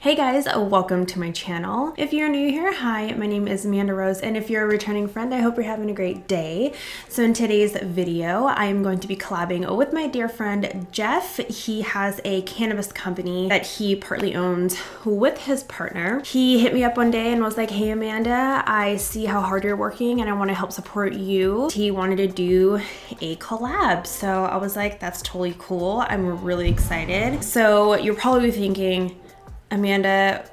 Hey guys, welcome to my channel. If you're new here, hi, my name is Amanda Rose, and if you're a returning friend, I hope you're having a great day. So in today's video, I am going to be collabing with my dear friend Jeff. He has a cannabis company that he partly owns with his partner. He hit me up one day and was like, hey Amanda, I see how hard you're working and I want to help support you. He wanted to do a collab. So I was like, that's totally cool. I'm really excited. So you're probably thinking, Amanda,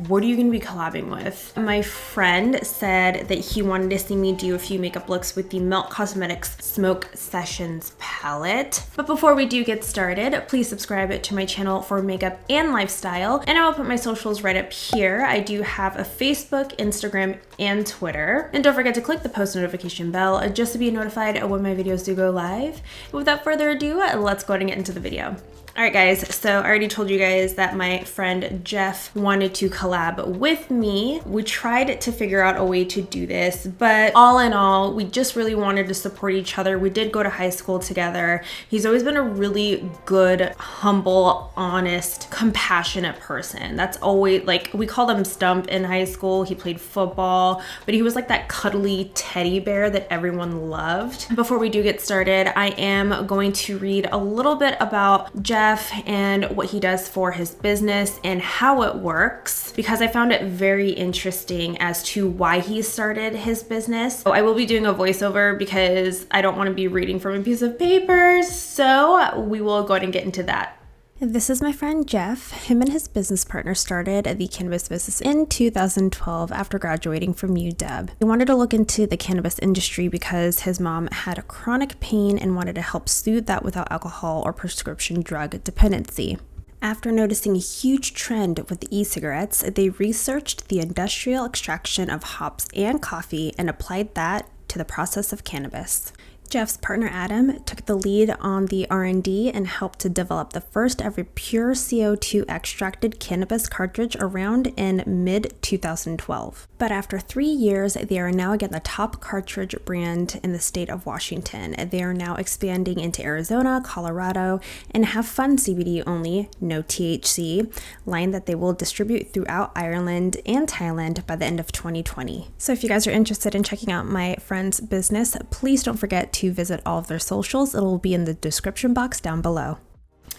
what are you going to be collabing with? My friend said that he wanted to see me do a few makeup looks with the Melt Cosmetics Smoke Sessions palette. But before we do get started, please subscribe to my channel for makeup and lifestyle. And I will put my socials right up here. I do have a Facebook, Instagram, and Twitter. And don't forget to click the post notification bell just to be notified when my videos do go live. And without further ado, let's go ahead and get into the video. Alright guys, so I already told you guys that my friend Jeff wanted to collab with me. We tried to figure out a way to do this, but all in all, we just really wanted to support each other. We did go to high school together. He's always been a really good, humble, honest, compassionate person. That's always, like, we called him Stump in high school. He played football, but he was like that cuddly teddy bear that everyone loved. Before we do get started, I am going to read a little bit about Jeff and what he does for his business and how it works, because I found it very interesting as to why he started his business. So I will be doing a voiceover because I don't want to be reading from a piece of paper, so we will go ahead and get into that. This is my friend Jeff. Him and his business partner started the cannabis business in 2012 after graduating from UW. He wanted to look into the cannabis industry because his mom had a chronic pain and wanted to help soothe that without alcohol or prescription drug dependency. After noticing a huge trend with e-cigarettes, they researched the industrial extraction of hops and coffee and applied that to the process of cannabis. Jeff's partner Adam took the lead on the R&D and helped to develop the first ever pure CO2 extracted cannabis cartridge around in mid-2012. But after 3 years, they are now again the top cartridge brand in the state of Washington. They are now expanding into Arizona, Colorado, and have fun CBD only, no THC, line that they will distribute throughout Ireland and Thailand by the end of 2020. So if you guys are interested in checking out my friend's business, please don't forget to visit all of their socials. It will be in the description box down below.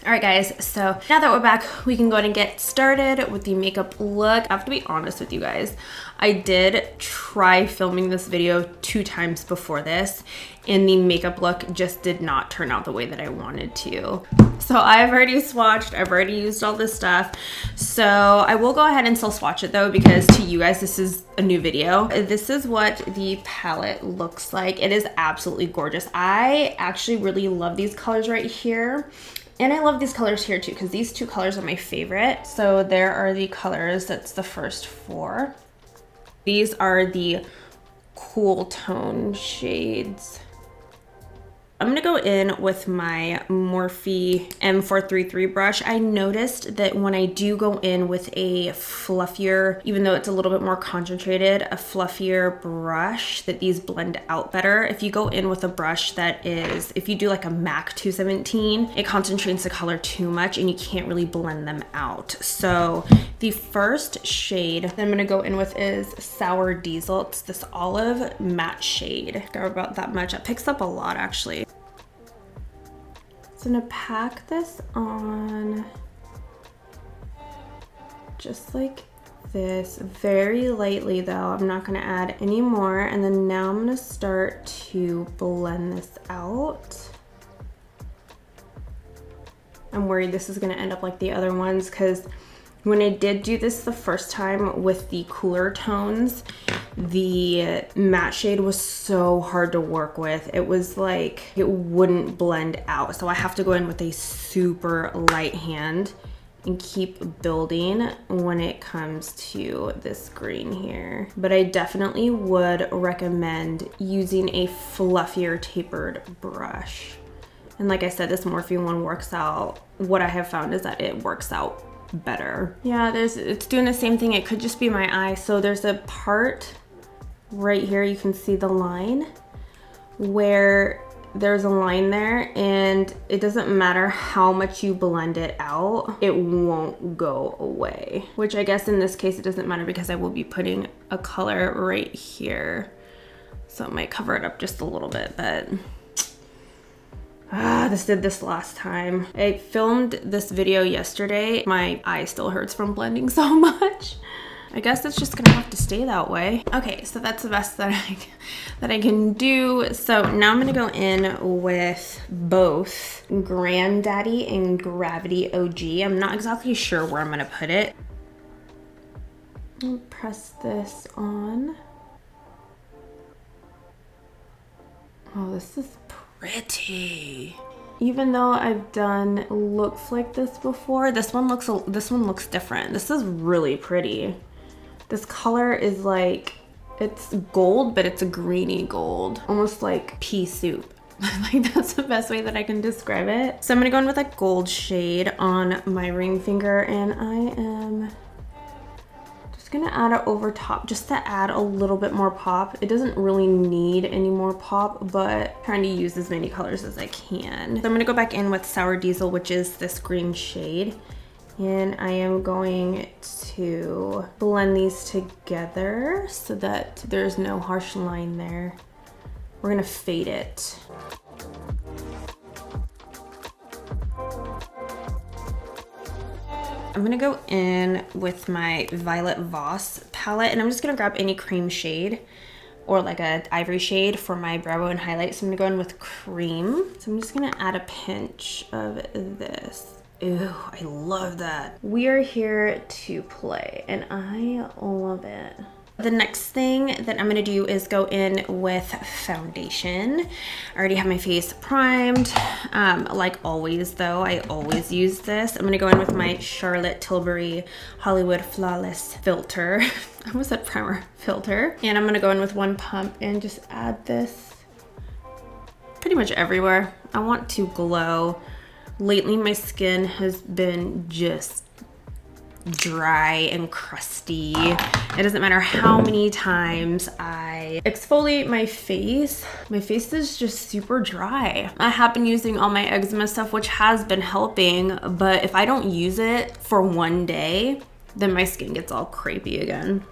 Alright guys, so now that we're back, we can go ahead and get started with the makeup look. I have to be honest with you guys, I did try filming this video 2 times before this, and the makeup look just did not turn out the way that I wanted to. So I've already swatched, I've already used all this stuff, so I will go ahead and still swatch it though, because to you guys this is a new video. This is what the palette looks like. It is absolutely gorgeous. I actually really love these colors right here. And I love these colors here too, because these 2 colors are my favorite. So there are the colors, that's the first 4. These are the cool tone shades. I'm gonna go in with my Morphe M433 brush. I noticed that when I do go in with a fluffier, even though it's a little bit more concentrated, a fluffier brush, that these blend out better. If you go in with a brush that is, if you do like a MAC 217, it concentrates the color too much and you can't really blend them out. So the first shade that I'm gonna go in with is Sour Diesel. It's this olive matte shade. Got about that much. It picks up a lot actually. So I'm gonna pack this on just like this, very lightly though. I'm not gonna add any more. And then now I'm gonna start to blend this out. I'm worried this is gonna end up like the other ones, because when I did do this the first time with the cooler tones, the matte shade was so hard to work with. It was like, it wouldn't blend out. So I have to go in with a super light hand and keep building when it comes to this green here. But I definitely would recommend using a fluffier tapered brush. And like I said, this Morphe one works out. What I have found is that it works out better. Yeah, it's doing the same thing. It could just be my eye. So there's a part right here, you can see the line where there's a line there, and it doesn't matter how much you blend it out, it won't go away. Which I guess in this case it doesn't matter because I will be putting a color right here. So it might cover it up just a little bit, but this did this last time. I filmed this video yesterday. My eye still hurts from blending so much. I guess it's just gonna have to stay that way. Okay, so that's the best that I can do. So now I'm gonna go in with both Granddaddy and Gravity OG. I'm not exactly sure where I'm gonna put it. I'll press this on. Oh, this is pretty. Even though I've done looks like this before, this one looks different. This is really pretty. This color is like, it's gold, but it's a greeny gold, almost like pea soup. Like that's the best way that I can describe it. So I'm gonna go in with a gold shade on my ring finger, and I am just gonna add it over top just to add a little bit more pop. It doesn't really need any more pop, but I'm trying to use as many colors as I can. So I'm gonna go back in with Sour Diesel, which is this green shade. And I am going to blend these together so that there's no harsh line there. We're gonna fade it. I'm gonna go in with my Violet Voss palette, and I'm just gonna grab any cream shade or like a ivory shade for my brow bone highlight. So I'm gonna go in with cream. So I'm just gonna add a pinch of this. Ew, I love that. We are here to play, and I love it. The next thing that I'm gonna do is go in with foundation. I already have my face primed. Like always though, I always use this. I'm gonna go in with my Charlotte Tilbury Hollywood Flawless filter. I almost said primer filter. And I'm gonna go in with one pump and just add this pretty much everywhere. I want to glow. Lately, my skin has been just dry and crusty. It doesn't matter how many times I exfoliate my face is just super dry. I have been using all my eczema stuff, which has been helping, but if I don't use it for one day, then my skin gets all crepey again.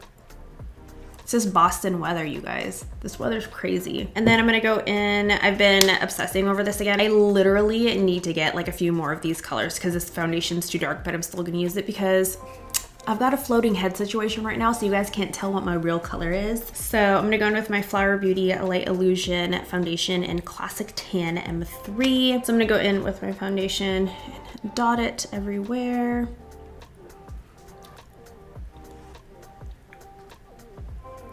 It's just Boston weather, you guys. This weather's crazy. And then I'm gonna go in, I've been obsessing over this again. I literally need to get like a few more of these colors because this foundation's too dark, but I'm still gonna use it because I've got a floating head situation right now, so you guys can't tell what my real color is. So I'm gonna go in with my Flower Beauty Light Illusion foundation in Classic Tan M3. So I'm gonna go in with my foundation and dot it everywhere.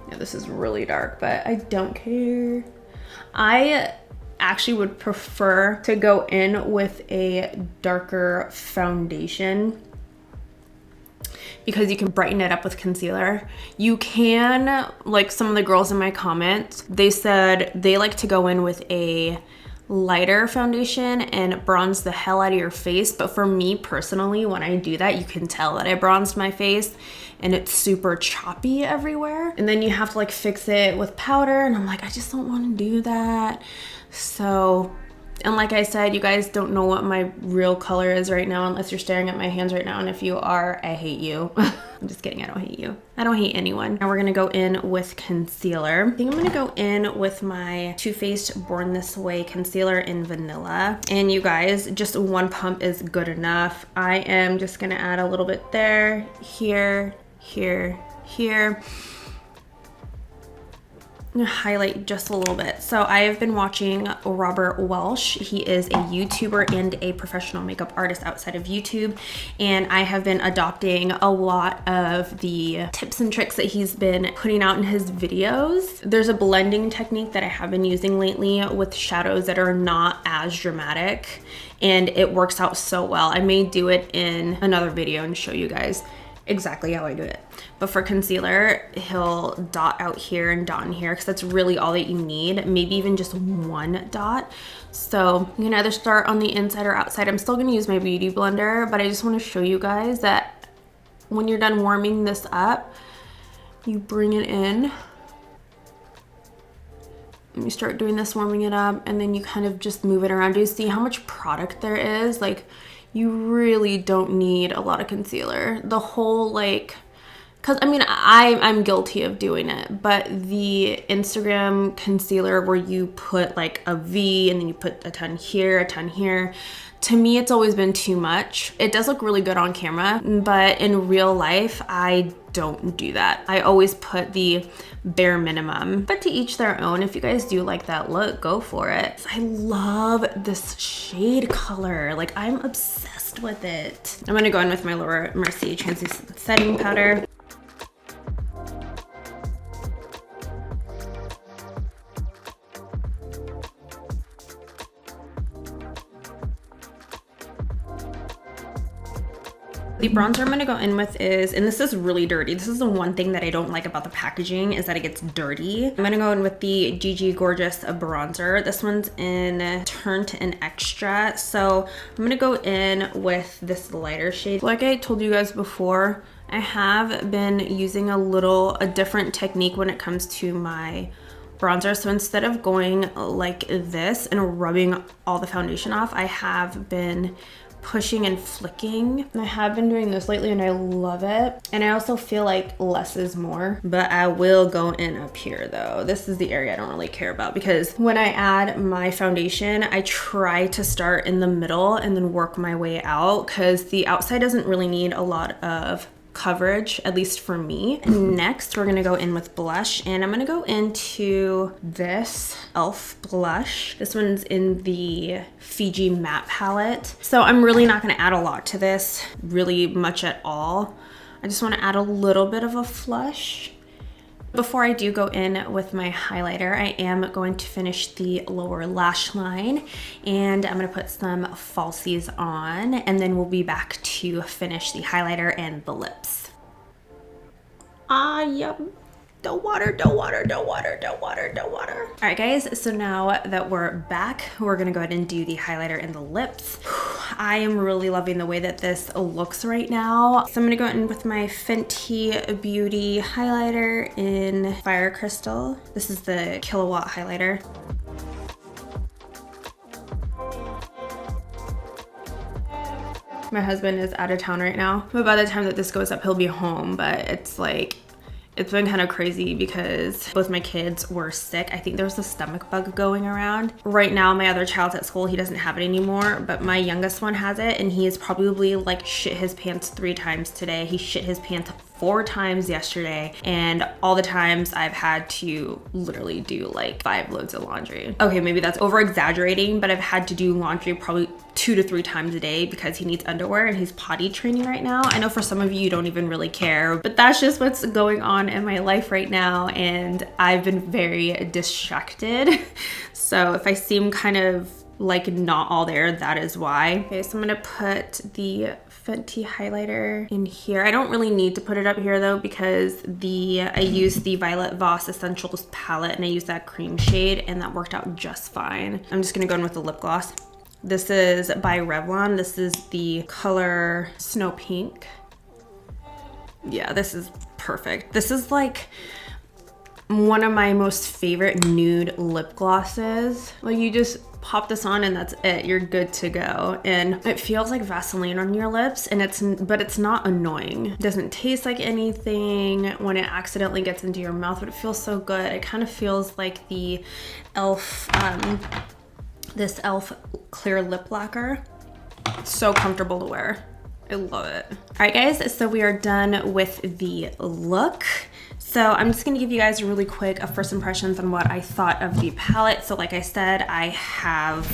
Yeah, this is really dark, but I don't care. I actually would prefer to go in with a darker foundation because you can brighten it up with concealer. You can, like some of the girls in my comments, they said they like to go in with a lighter foundation and bronze the hell out of your face. But for me personally, when I do that, you can tell that I bronzed my face and it's super choppy everywhere. And then you have to like fix it with powder, and I'm like, I just don't want to do that. So, and like I said, you guys don't know what my real color is right now unless you're staring at my hands right now. And if you are, I hate you. I'm just kidding, I don't hate you. I don't hate anyone. Now we're gonna go in with concealer. I think I'm gonna go in with my Too Faced Born This Way concealer in vanilla. And you guys, just one pump is good enough. I am just gonna add a little bit there, here, here, here. I'm gonna highlight just a little bit. So I have been watching Robert Welsh. He is a YouTuber and a professional makeup artist outside of YouTube. And I have been adopting a lot of the tips and tricks that he's been putting out in his videos. There's a blending technique that I have been using lately with shadows that are not as dramatic, and it works out so well. I may do it in another video and show you guys exactly how I do it. But for concealer, he'll dot out here and dot in here because that's really all that you need, maybe even just one dot. So you can either start on the inside or outside. I'm still gonna use my beauty blender, but I just wanna show you guys that when you're done warming this up, you bring it in you start doing this, warming it up, and then you kind of just move it around. Do you see how much product there is? Like, you really don't need a lot of concealer. The whole, like, because I mean, I'm guilty of doing it, but the Instagram concealer where you put like a V and then you put a ton here, a ton here, to me, it's always been too much. It does look really good on camera, but in real life, I don't do that. I always put the bare minimum, but to each their own. If you guys do like that look, go for it. I love this shade color. Like, I'm obsessed with it. I'm gonna go in with my Laura Mercier translucent setting powder. The bronzer I'm gonna go in with is, and this is really dirty. This is the one thing that I don't like about the packaging, is that it gets dirty. I'm gonna go in with the GG Gorgeous bronzer. This one's in Turn to an Extra. So I'm gonna go in with this lighter shade. Like I told you guys before, I have been using a different technique when it comes to my bronzer. So instead of going like this and rubbing all the foundation off, I have been pushing and flicking. And I have been doing this lately and I love it. And I also feel like less is more, but I will go in up here though. This is the area I don't really care about, because when I add my foundation, I try to start in the middle and then work my way out, because the outside doesn't really need a lot of coverage, at least for me. Next, we're gonna go in with blush, and I'm gonna go into this e.l.f. blush. This one's in the Fiji matte palette. So I'm really not gonna add a lot to this, really much at all. I just wanna add a little bit of a flush. Before I do go in with my highlighter, I am going to finish the lower lash line, and I'm gonna put some falsies on, and then we'll be back to finish the highlighter and the lips. Yep. Don't water, don't water, don't water, don't water, don't water. All right, guys, so now that we're back, we're gonna go ahead and do the highlighter and the lips. I am really loving the way that this looks right now. So I'm gonna go in with my Fenty Beauty highlighter in Fire Crystal. This is the Kilowatt highlighter. My husband is out of town right now, but by the time that this goes up, he'll be home, but it's like, it's been kind of crazy because both my kids were sick. I think there was a stomach bug going around. Right now, my other child's at school. He doesn't have it anymore, but my youngest one has it, and he is probably like shit his pants 3 times today. He shit his pants 4 times yesterday, and all the times I've had to literally do like 5 loads of laundry. Okay, maybe that's over exaggerating, but I've had to do laundry probably 2 to 3 times a day because he needs underwear and he's potty training right now. I know for some of you don't even really care, but that's just what's going on in my life right now, and I've been very distracted. So if I seem kind of like not all there, that is why. Okay, so I'm gonna put the Fenty highlighter in here. I don't really need to put it up here though, because I used the Violet Voss Essentials palette and I used that cream shade and that worked out just fine. I'm just gonna go in with the lip gloss. This is by Revlon. This is the color Snow Pink. Yeah, this is perfect. This is like one of my most favorite nude lip glosses. Like, you just pop this on and that's it, you're good to go. And it feels like Vaseline on your lips, and but it's not annoying. It doesn't taste like anything when it accidentally gets into your mouth, but it feels so good. It kind of feels like the e.l.f. This e.l.f. clear lip lacquer. So comfortable to wear. I love it. All right, guys, so we are done with the look. So I'm just gonna give you guys really quick first impressions on what I thought of the palette. So like I said, I have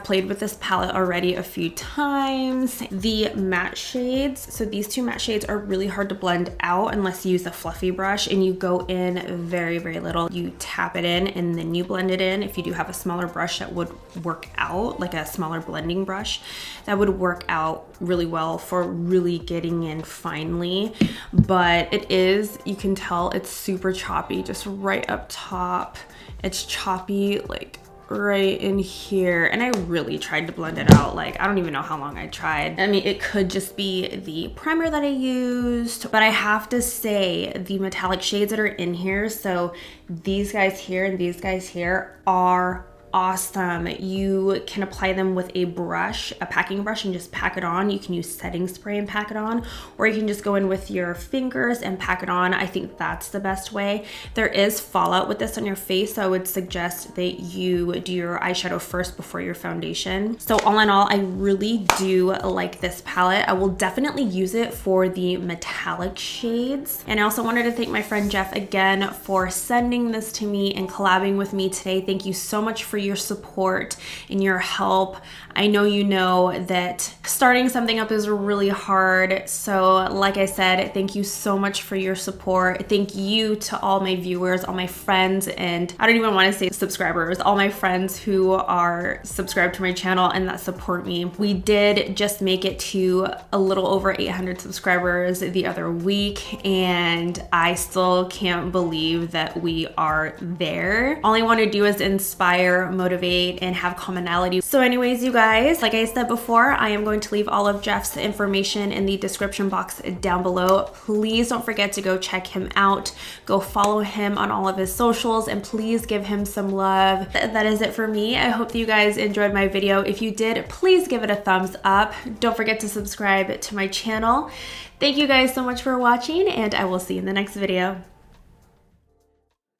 played with this palette already a few times. The matte shades, so these 2 matte shades are really hard to blend out unless you use a fluffy brush, and you go in very, very little. You tap it in and then you blend it in. If you do have a smaller brush that would work out, like a smaller blending brush, that would work out really well for really getting in finely. But it is, you can tell it's super choppy, just right up top. It's choppy like right in here. And I really tried to blend it out. Like, I don't even know how long I tried. I mean, it could just be the primer that I used, but I have to say the metallic shades that are in here, so these guys here and these guys here, are awesome. You can apply them with a brush, a packing brush, and just pack it on. You can use setting spray and pack it on, or you can just go in with your fingers and pack it on. I think that's the best way. There is fallout with this on your face, so I would suggest that you do your eyeshadow first before your foundation. So all in all, I really do like this palette. I will definitely use it for the metallic shades. And I also wanted to thank my friend Jeff again for sending this to me and collabing with me today. Thank you so much for your support and your help. I know you know that starting something up is really hard. So like I said, thank you so much for your support. Thank you to all my viewers, all my friends, and I don't even want to say subscribers, all my friends who are subscribed to my channel and that support me. We did just make it to a little over 800 subscribers the other week, and I still can't believe that we are there. All I want to do is inspire, motivate, and have commonality. So anyways, you guys, like I said before, I am going to leave all of Jeff's information in the description box down below. Please don't forget to go check him out. Go follow him on all of his socials, and please give him some love. That is it for me. I hope that you guys enjoyed my video. If you did, please give it a thumbs up. Don't forget to subscribe to my channel. Thank you guys so much for watching, and I will see you in the next video.